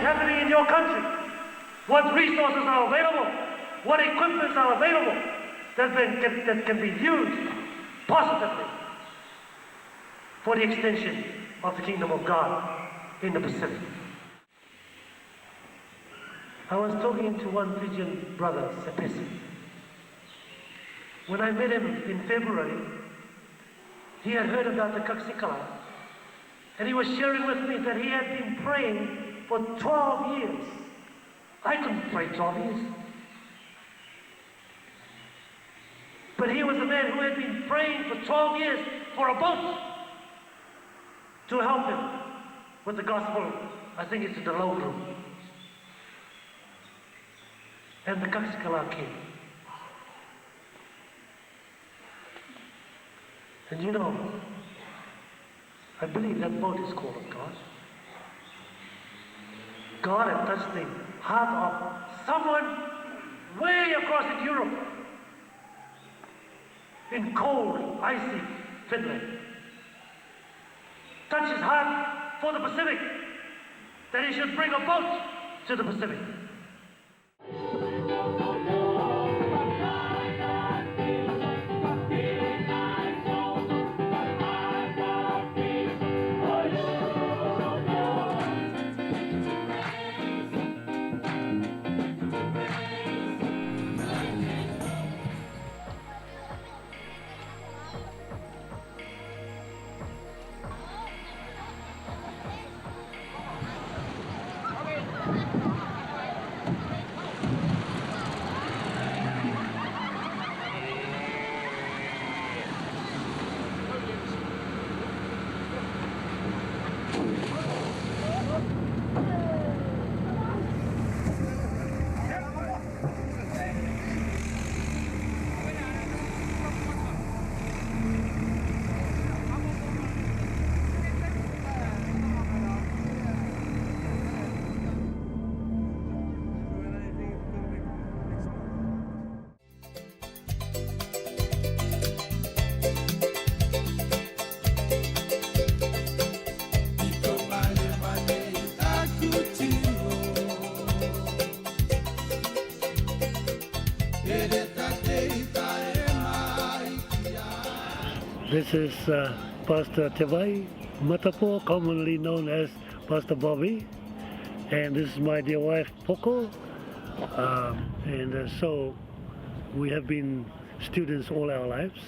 happening in your country, what resources are available, what equipments are available that can be used positively for the extension of the kingdom of God in the Pacific. I was talking to one Fijian brother, Sepesi. When I met him in February, he had heard about the Kaksikala, and he was sharing with me that he had been praying for 12 years. I couldn't pray 12 years. But he was a man who had been praying for 12 years for a boat to help him with the gospel. I think it's in the LAGOON. And the Kaksikala came. And you know, I believe that boat is called of God. God had touched the heart of someone way across in Europe, in cold, icy Finland. Touched his heart for the Pacific, that he should bring a boat to the Pacific. This is Pastor Tewai Matapo, commonly known as Pastor Bobby, and this is my dear wife Poko, and so we have been students all our lives.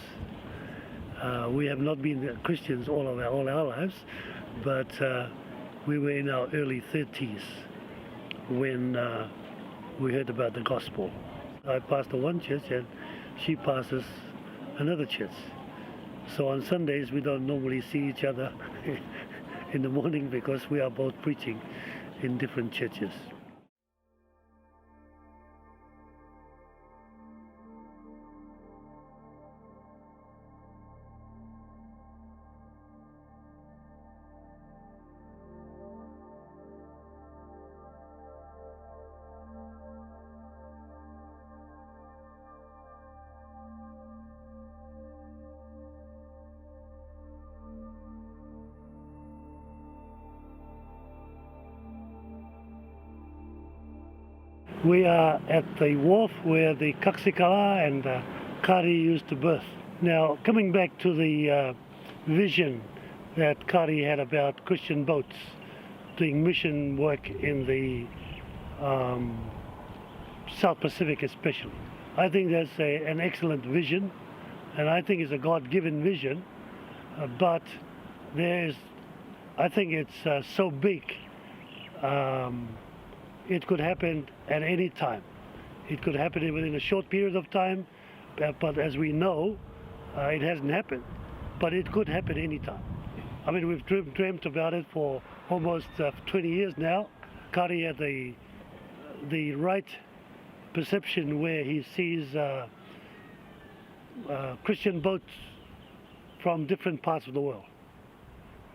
We have not been Christians all our lives, but we were in our early 30s when we heard about the gospel. I pastor one church and she pastors another church. So on Sundays we don't normally see each other in the morning because we are both preaching in different churches. We are at the wharf where the Kaksikala and Kari used to berth. Now, coming back to the vision that Kari had about Christian boats doing mission work in the South Pacific especially. I think that's an excellent vision, and I think it's a God-given vision, but I think it's so big, it could happen at any time. It could happen within a short period of time, but as we know, it hasn't happened. But it could happen any time. I mean, we've dreamt about it for almost 20 years now. Kari had the right perception where he sees Christian boats from different parts of the world,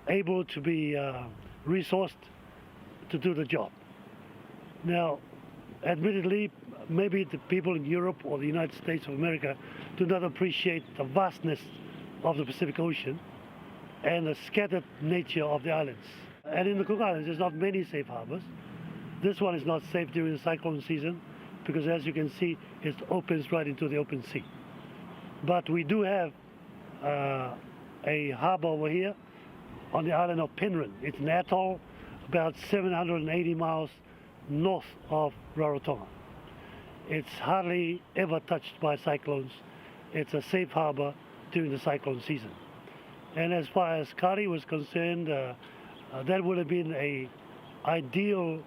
able to be resourced to do the job. Now, admittedly, maybe the people in Europe or the United States of America do not appreciate the vastness of the Pacific Ocean and the scattered nature of the islands. And in the Cook Islands, there's not many safe harbors. This one is not safe during the cyclone season because, as you can see, it opens right into the open sea. But we do have a harbor over here on the island of PENRHYN. It's an atoll about 780 miles north of Rarotonga. It's hardly ever touched by cyclones. It's a safe harbor during the cyclone season. And as far as Kari was concerned, that would have been a ideal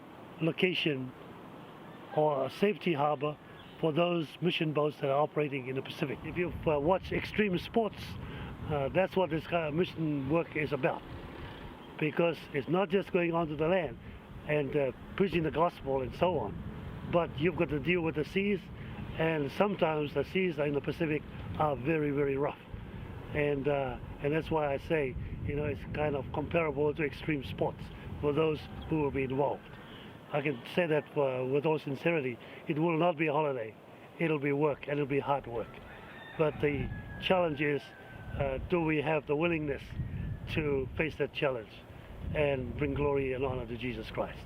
location or a safety harbor for those mission boats that are operating in the Pacific. If you've watched extreme sports, that's what this kind of mission work is about. Because it's not just going onto the land and preaching the gospel and so on, but you've got to deal with the seas, and sometimes the seas in the Pacific are very, very rough. And that's why I say, it's kind of comparable to extreme sports for those who will be involved. I can say that with all sincerity, it will not be a holiday. It'll be work, and it'll be hard work. But the challenge is, do we have the willingness to face that challenge and bring glory and honor to Jesus Christ?